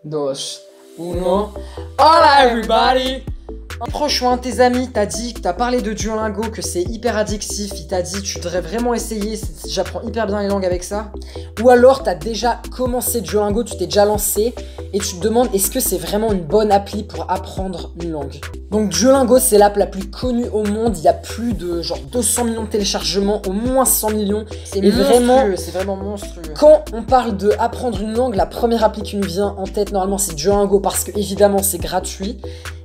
dos, uno. Hola everybody! Proche ou un de tes amis t'a dit, t'as parlé de Duolingo, que c'est hyper addictif, il t'a dit tu devrais vraiment essayer, j'apprends hyper bien les langues avec ça. Ou alors t'as déjà commencé Duolingo, tu t'es déjà lancé et tu te demandes est-ce que c'est vraiment une bonne appli pour apprendre une langue. Donc Duolingo c'est l'app la plus connue au monde, il y a plus de genre 200 millions de téléchargements, au moins 100 millions. C'est vraiment monstrueux. Quand on parle de apprendre une langue, la première appli qui nous vient en tête normalement c'est Duolingo parce que évidemment c'est gratuit.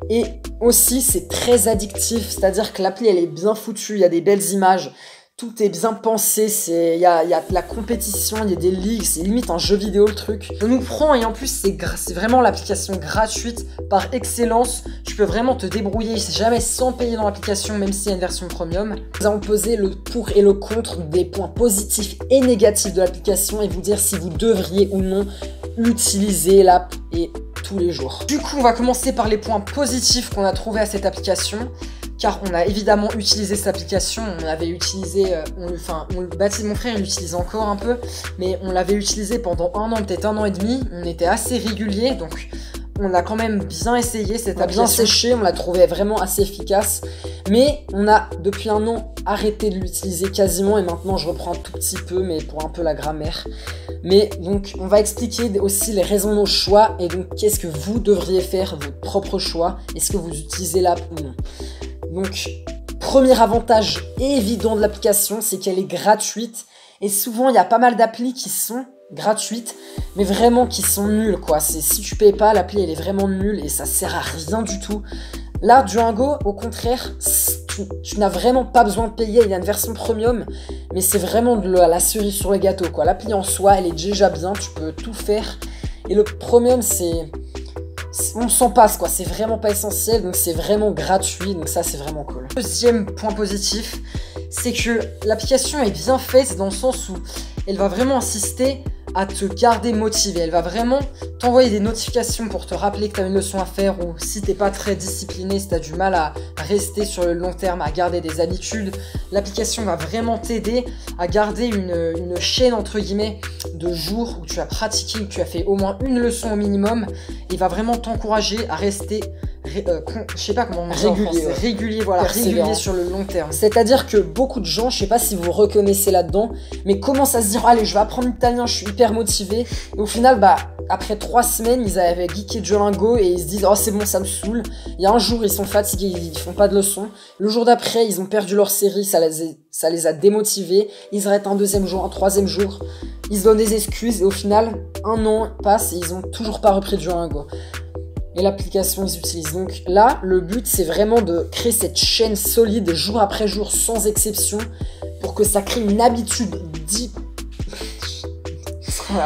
Et aussi, c'est très addictif, c'est-à-dire que l'appli, elle est bien foutue, il y a des belles images, tout est bien pensé, il y a de la compétition, il y a des ligues, c'est limite un jeu vidéo le truc. Je nous prends et en plus, c'est vraiment l'application gratuite par excellence. Tu peux vraiment te débrouiller, jamais sans payer dans l'application, même s'il y a une version premium. Nous allons poser le pour et le contre des points positifs et négatifs de l'application et vous dire si vous devriez ou non utiliser l'app et tous les jours. Du coup, on va commencer par les points positifs qu'on a trouvés à cette application, car on a évidemment utilisé cette application, on l'avait utilisé, mon frère il l'utilise encore un peu, mais on l'avait utilisé pendant un an, peut-être un an et demi, on était assez régulier, donc on a quand même bien essayé cette application. Bien séché, on l'a trouvé vraiment assez efficace, mais on a depuis un an arrêté de l'utiliser quasiment et maintenant je reprends un tout petit peu, mais pour un peu la grammaire. Mais donc on va expliquer aussi les raisons de nos choix et donc qu'est-ce que vous devriez faire, votre propre choix, est-ce que vous utilisez l'app ou non. Donc premier avantage évident de l'application, c'est qu'elle est gratuite et souvent il y a pas mal d'applis qui sont gratuites mais vraiment qui sont nulles quoi. Si tu payes pas, l'appli elle est vraiment nulle et ça sert à rien du tout. Là Duolingo au contraire, tu n'as vraiment pas besoin de payer, il y a une version premium mais c'est vraiment de la cerise sur le gâteau quoi. L'appli en soi elle est déjà bien, tu peux tout faire et le premium on s'en passe quoi, c'est vraiment pas essentiel donc c'est vraiment gratuit donc ça c'est vraiment cool. Deuxième point positif, c'est que l'application est bien faite dans le sens où elle va vraiment insister à te garder motivé. Elle va vraiment t'envoyer des notifications pour te rappeler que tu as une leçon à faire ou si t'es pas très discipliné, si tu as du mal à rester sur le long terme, à garder des habitudes, l'application va vraiment t'aider à garder une chaîne entre guillemets de jours où tu as pratiqué, où tu as fait au moins une leçon au minimum et va vraiment t'encourager à rester je sais pas comment on dit régulier, voilà, régulier sur le long terme. C'est-à-dire que beaucoup de gens, je sais pas si vous reconnaissez là-dedans, mais commencent à se dire allez je vais apprendre l'italien, je suis hyper motivé et au final après 3 semaines ils avaient geeké Duolingo et ils se disent oh c'est bon ça me saoule. Il y a un jour ils sont fatigués, ils font pas de leçons, le jour d'après ils ont perdu leur série, ça les a démotivés, ils arrêtent un deuxième jour, un troisième jour, ils se donnent des excuses et au final un an passe et ils ont toujours pas repris Duolingo. Et l'application ils utilisent. Donc là, le but c'est vraiment de créer cette chaîne solide jour après jour sans exception pour que ça crée une habitude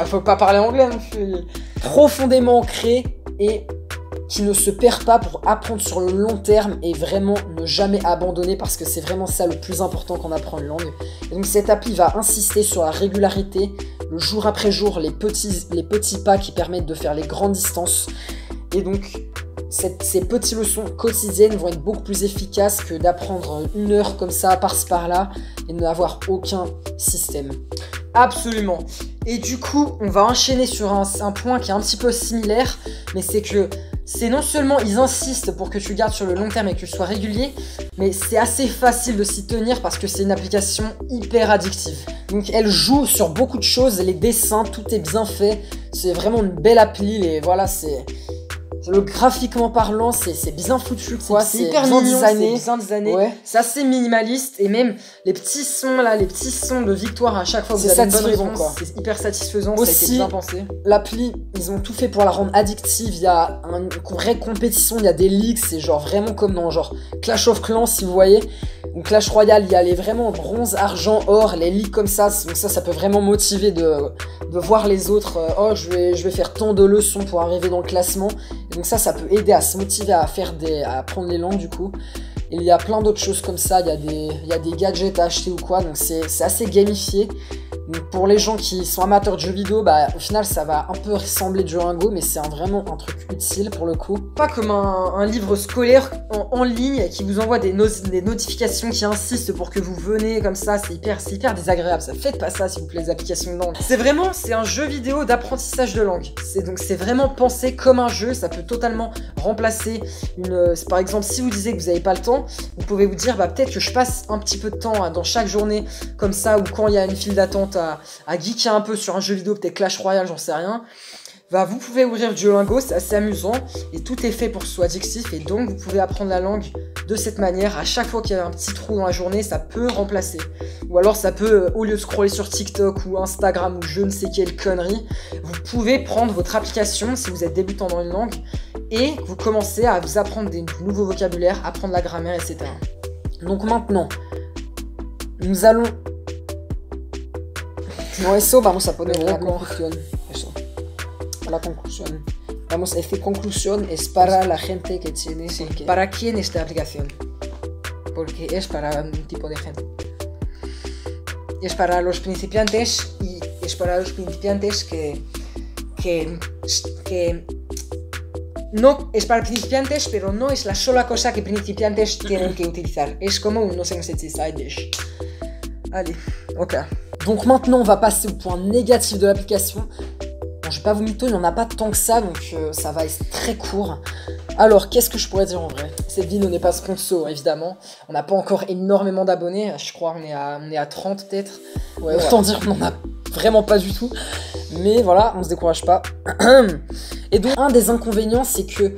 faut pas parler anglais non plus. Profondément ancrée et qui ne se perd pas pour apprendre sur le long terme et vraiment ne jamais abandonner parce que c'est vraiment ça le plus important quand on apprend une langue. Et donc cette appli va insister sur la régularité, le jour après jour, les petits pas qui permettent de faire les grandes distances. Et donc, ces petites leçons quotidiennes vont être beaucoup plus efficaces que d'apprendre 1 heure comme ça, par-ci par-là, et de n'avoir aucun système. Absolument. Et du coup, on va enchaîner sur un point qui est un petit peu similaire, mais c'est que c'est non seulement ils insistent pour que tu gardes sur le long terme et que tu sois régulier, mais c'est assez facile de s'y tenir parce que c'est une application hyper addictive. Donc elle joue sur beaucoup de choses, les dessins, tout est bien fait, c'est vraiment une belle appli, voilà, le graphiquement parlant, c'est bien foutu quoi, c'est hyper mignon, c'est bien designé, ouais. C'est assez minimaliste et même les petits sons là, les petits sons de victoire à chaque fois que vous avez une bonne réponse, c'est hyper satisfaisant, aussi, ça a été bien pensé. L'appli, ils ont tout fait pour la rendre addictive, il y a une vraie compétition, il y a des ligues, c'est genre vraiment comme dans genre Clash of Clans si vous voyez. Donc Clash Royale, il y a les vraiment bronze, argent, or, les ligues comme ça, donc ça peut vraiment motiver de voir les autres, oh je vais faire tant de leçons pour arriver dans le classement. Et donc ça peut aider à se motiver à apprendre les langues du coup. Et il y a plein d'autres choses comme ça, il y a des gadgets à acheter ou quoi, donc c'est assez gamifié. Donc pour les gens qui sont amateurs de jeux vidéo, bah au final ça va un peu ressembler Duolingo, mais c'est vraiment un truc utile pour le coup. Pas comme un livre scolaire en ligne qui vous envoie des notifications qui insistent pour que vous venez comme ça, c'est hyper désagréable. Ça faites pas ça s'il vous plaît, les applications de langue. C'est un jeu vidéo d'apprentissage de langue. C'est vraiment pensé comme un jeu, ça peut totalement remplacer par exemple si vous disiez que vous n'avez pas le temps, vous pouvez vous dire bah peut-être que je passe un petit peu de temps dans chaque journée comme ça, ou quand il y a une file d'attente à geeker un peu sur un jeu vidéo, peut-être Clash Royale, j'en sais rien. Bah, vous pouvez ouvrir Duolingo, c'est assez amusant et tout est fait pour que ce soit addictif, et donc vous pouvez apprendre la langue de cette manière. À chaque fois qu'il y a un petit trou dans la journée, ça peut remplacer. Ou alors ça peut, au lieu de scroller sur TikTok ou Instagram ou je ne sais quelle connerie, vous pouvez prendre votre application si vous êtes débutant dans une langue et vous commencez à vous apprendre des nouveaux vocabulaires, apprendre la grammaire, etc. Donc maintenant, nous allons... No, eso vamos a poner la conclusión. Eso. La conclusión. Vamos a decir conclusión es para la gente que tiene... Sí, que... ¿Para quién esta aplicación? Porque es para un tipo de gente. Es para los principiantes y es para los principiantes que no es para principiantes, pero no es la sola cosa que principiantes tienen que utilizar. Es como un no sé si ça dish. Allez, ok. Donc maintenant, on va passer au point négatif de l'application. Bon, je vais pas vous mytho, il n'y en a pas tant que ça, donc ça va être très court. Alors, qu'est-ce que je pourrais dire en vrai? Cette vidéo n'est pas sponsor, évidemment. On n'a pas encore énormément d'abonnés. Je crois qu'on est à 30 peut-être. Ouais, autant dire qu'on n'en a vraiment pas du tout. Mais voilà, on se décourage pas. Et donc, un des inconvénients, c'est que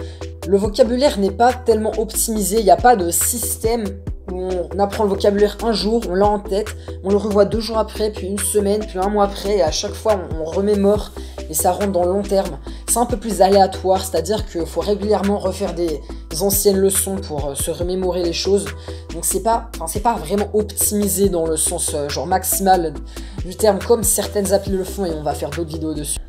le vocabulaire n'est pas tellement optimisé. Il n'y a pas de système où on apprend le vocabulaire un jour, on l'a en tête, on le revoit 2 jours après, puis une semaine, puis un mois après, et à chaque fois on remémore et ça rentre dans le long terme. C'est un peu plus aléatoire, c'est-à-dire qu'il faut régulièrement refaire des anciennes leçons pour se remémorer les choses. Donc c'est pas vraiment optimisé dans le sens genre maximal du terme, comme certaines applis le font, et on va faire d'autres vidéos dessus.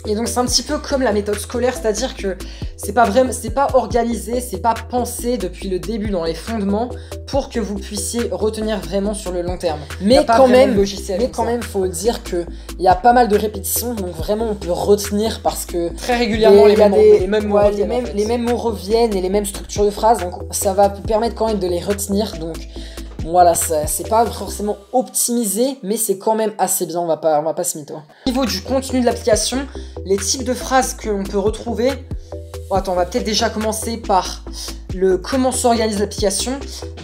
Et donc c'est un petit peu comme la méthode scolaire, c'est-à-dire que c'est pas organisé, c'est pas pensé depuis le début dans les fondements pour que vous puissiez retenir vraiment sur le long terme. Mais quand même, faut dire que il y a pas mal de répétitions, donc vraiment on peut retenir parce que très régulièrement les mêmes mots reviennent et les mêmes structures de phrases, donc ça va vous permettre quand même de les retenir. Donc voilà, c'est pas forcément optimisé, mais c'est quand même assez bien, on va pas se mytho. Au niveau du contenu de l'application, les types de phrases que l'on peut retrouver... Oh, attends, on va peut-être déjà commencer par comment s'organise l'application.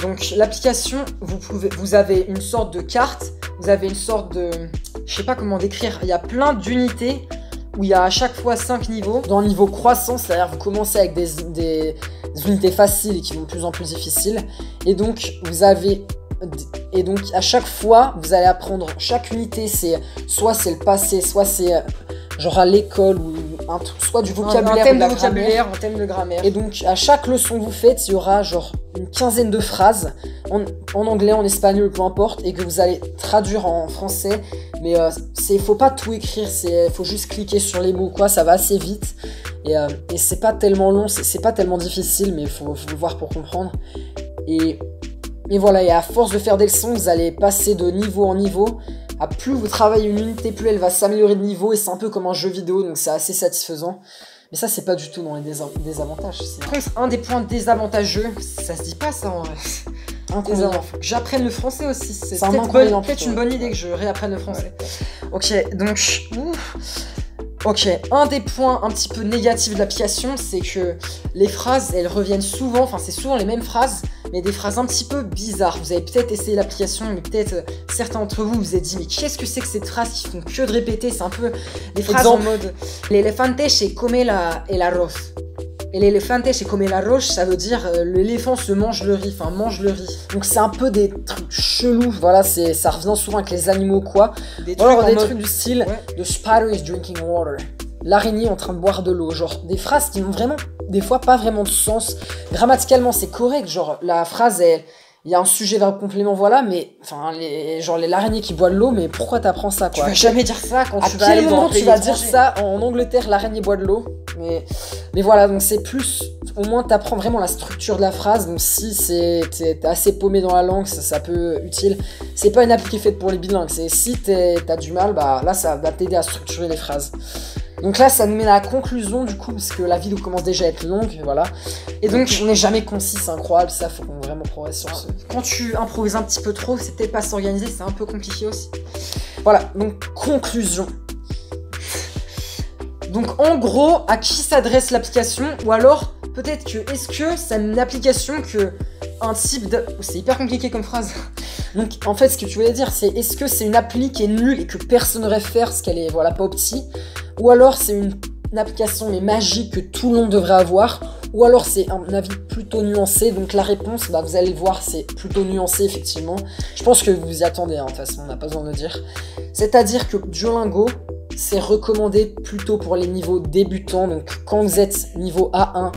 Donc l'application, vous avez une sorte de carte, vous avez une sorte de... Je sais pas comment décrire, il y a plein d'unités où il y a à chaque fois 5 niveaux. Dans le niveau croissant, c'est-à-dire vous commencez avec des unités faciles et qui vont de plus en plus difficiles. Et donc à chaque fois, vous allez apprendre, chaque unité, soit c'est le passé, soit c'est genre à l'école, ou soit du vocabulaire, un thème de grammaire. Et donc à chaque leçon que vous faites, il y aura genre une quinzaine de phrases en anglais, en espagnol, peu importe, et que vous allez traduire en français. Mais faut pas tout écrire, faut juste cliquer sur les mots, quoi, ça va assez vite. Et c'est pas tellement long, c'est pas tellement difficile, mais il faut le voir pour comprendre. Et voilà, et à force de faire des leçons, vous allez passer de niveau en niveau. À plus vous travaillez une unité, plus elle va s'améliorer de niveau, et c'est un peu comme un jeu vidéo, donc c'est assez satisfaisant. Mais ça, c'est pas du tout dans les désavantages. Par contre, un des points désavantageux, ça se dit pas ça en vrai. Faut que j'apprenne le français aussi. C'est peut-être une bonne idée que je réapprenne le français. Ouais. Ok, donc... Ok, un des points un petit peu négatifs de l'application, c'est que les phrases, elles reviennent souvent, enfin c'est souvent les mêmes phrases, mais des phrases un petit peu bizarres. Vous avez peut-être essayé l'application, mais peut-être certains d'entre vous vous êtes dit, mais qu'est-ce que c'est que ces phrases qui font que de répéter? C'est un peu des phrases en mode l'elefante se come el arroz. Et l'elefante se come el arroz, ça veut dire l'éléphant se mange le riz, enfin mange le riz. Donc c'est un peu des trucs chelous, voilà, ça revient souvent avec les animaux quoi. Des trucs du style The spider is drinking water. L'araignée en train de boire de l'eau, genre des phrases qui n'ont vraiment, des fois pas vraiment de sens. Grammaticalement c'est correct, genre la phrase il y a un sujet verbe complément, voilà, mais enfin l'araignée qui boit de l'eau, mais pourquoi t'apprends ça quoi? Tu vas jamais dire ça quand tu vas aller dans un pays étranger. Tu vas dire ça en Angleterre, l'araignée boit de l'eau, mais voilà, donc c'est plus, au moins t'apprends vraiment la structure de la phrase. Donc si t'es assez paumé dans la langue, ça peut être utile. C'est pas une appli qui est faite pour les bilingues, c'est si t'as du mal, bah là ça va t'aider à structurer les phrases. Donc là ça nous met à la conclusion du coup, parce que la vidéo commence déjà à être longue, voilà. Et donc on n'est jamais concis, c'est incroyable, ça faut qu'on vraiment progresse sur ce. Quand tu improvises un petit peu trop, c'est peut-être pas s'organiser, c'est un peu compliqué aussi. Voilà, donc conclusion. Donc en gros, à qui s'adresse l'application? Ou alors, peut-être que, est-ce que c'est une application que un type de... C'est hyper compliqué comme phrase. Donc en fait, ce que tu voulais dire, c'est est-ce que c'est une appli qui est nulle et que personne ne devrait faire parce qu'elle est, voilà, pas opti? Ou alors c'est une application mais magique que tout le monde devrait avoir? Ou alors c'est un avis plutôt nuancé? Donc la réponse, bah, vous allez le voir, c'est plutôt nuancé effectivement. Je pense que vous y attendez, hein, de toute façon, on n'a pas besoin de le dire. C'est-à-dire que Duolingo, c'est recommandé plutôt pour les niveaux débutants. Donc quand vous êtes niveau A1,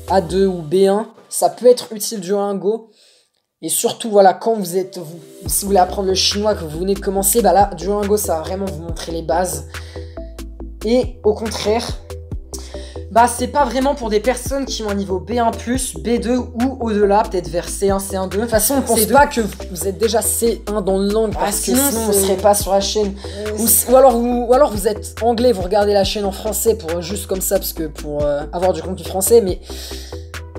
A2 ou B1, ça peut être utile Duolingo. Et surtout, voilà, quand si vous voulez apprendre le chinois, que vous venez de commencer, bah là, Duolingo, ça va vraiment vous montrer les bases. Et au contraire, bah c'est pas vraiment pour des personnes qui ont un niveau B1+, B2 ou au-delà, peut-être vers C1, C1, 2. De toute façon, on pense pas que vous êtes déjà C1 dans le langue, parce que sinon vous serez pas sur la chaîne. Ou alors vous êtes anglais, vous regardez la chaîne en français pour juste comme ça, parce que pour avoir du contenu français, mais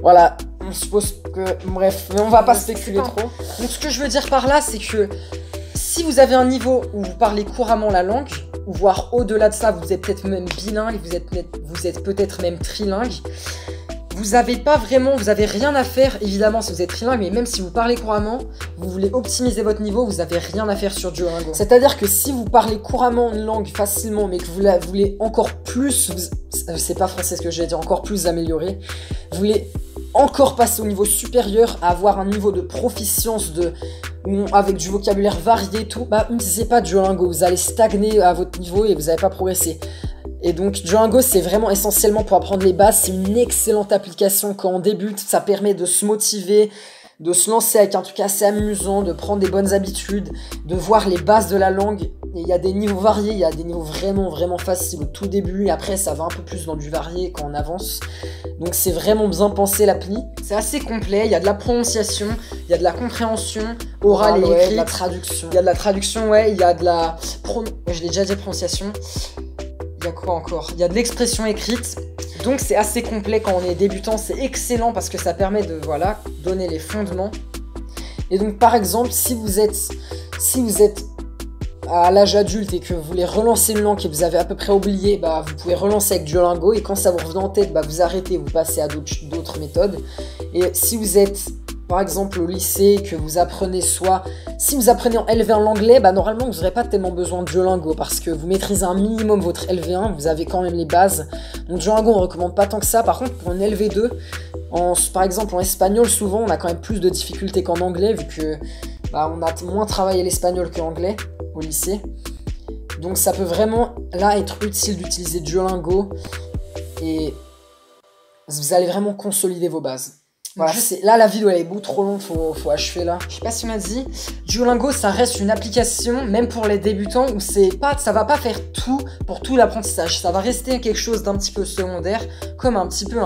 voilà, on suppose que... Bref, mais on va pas spéculer trop. Donc ce que je veux dire par là, c'est que si vous avez un niveau où vous parlez couramment la langue, ou voire au-delà de ça, vous êtes peut-être même bilingue, vous êtes peut-être même trilingue, vous avez rien à faire, évidemment, si vous êtes trilingue, mais même si vous parlez couramment, vous voulez optimiser votre niveau, vous avez rien à faire sur Duolingo. C'est-à-dire que si vous parlez couramment une langue facilement, mais que vous la voulez encore plus, c'est pas français ce que je vais dire, encore plus améliorer, vous voulez encore passer au niveau supérieur, à avoir un niveau de proficience avec du vocabulaire varié et tout, bah n'utilisez pas Duolingo, vous allez stagner à votre niveau et vous n'allez pas progresser. Et donc Duolingo, c'est vraiment essentiellement pour apprendre les bases, c'est une excellente application quand on débute, ça permet de se motiver, de se lancer avec un truc assez amusant, de prendre des bonnes habitudes, de voir les bases de la langue. Et il y a des niveaux variés, il y a des niveaux vraiment vraiment faciles au tout début, et après ça va un peu plus dans du varié quand on avance. Donc c'est vraiment bien pensé l'appli. C'est assez complet, il y a de la prononciation, il y a de la compréhension orale et écrite, de la traduction. Il y a de la traduction, ouais, il y a de la... Je l'ai déjà dit, prononciation. Il y a quoi encore? Il y a de l'expression écrite. Donc c'est assez complet quand on est débutant, c'est excellent parce que ça permet de, voilà, donner les fondements. Et donc par exemple, si vous êtes à l'âge adulte et que vous voulez relancer une langue et vous avez à peu près oublié, bah vous pouvez relancer avec Duolingo, et quand ça vous revient en tête, bah vous arrêtez, vous passez à d'autres méthodes. Et si vous êtes par exemple au lycée, que vous apprenez si vous apprenez en LV1 l'anglais, bah normalement vous n'aurez pas tellement besoin de Duolingo parce que vous maîtrisez un minimum votre LV1, vous avez quand même les bases. Donc Duolingo on recommande pas tant que ça. Par contre pour une LV2, par exemple en espagnol, souvent on a quand même plus de difficultés qu'en anglais, vu que bah, on a moins travaillé l'espagnol que l'anglais au lycée. Donc ça peut vraiment là être utile d'utiliser Duolingo et vous allez vraiment consolider vos bases. Voilà, là la vidéo elle est beaucoup trop longue, faut achever là. Je sais pas si on a dit, Duolingo ça reste une application, même pour les débutants, où ça va pas faire tout pour tout l'apprentissage. Ça va rester quelque chose d'un petit peu secondaire, comme un petit peu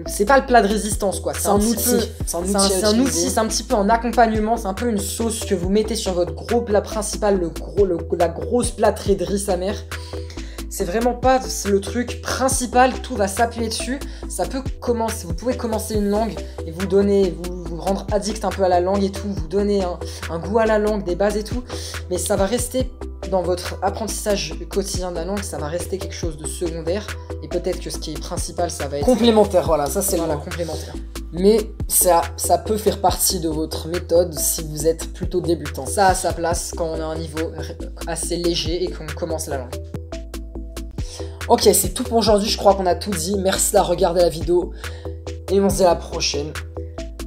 c'est pas le plat de résistance quoi, c'est un outil. C'est un outil, c'est un petit peu en accompagnement, c'est un peu une sauce que vous mettez sur votre gros plat principal, la grosse plâtrée de riz sa mère. C'est vraiment pas le truc principal, tout va s'appuyer dessus. Ça peut commencer, vous pouvez commencer une langue et vous rendre addict un peu à la langue et tout, vous donner un goût à la langue, des bases et tout. Mais ça va rester dans votre apprentissage quotidien de la langue, ça va rester quelque chose de secondaire. Et peut-être que ce qui est principal, ça va être complémentaire. Voilà, ça c'est le complémentaire. Mais ça peut faire partie de votre méthode si vous êtes plutôt débutant. Ça a sa place quand on a un niveau assez léger et qu'on commence la langue. Ok, c'est tout pour aujourd'hui, je crois qu'on a tout dit. Merci d'avoir regardé la vidéo. Et on se dit à la prochaine.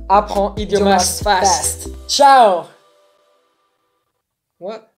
Apprends idiomas fast. Ciao. What?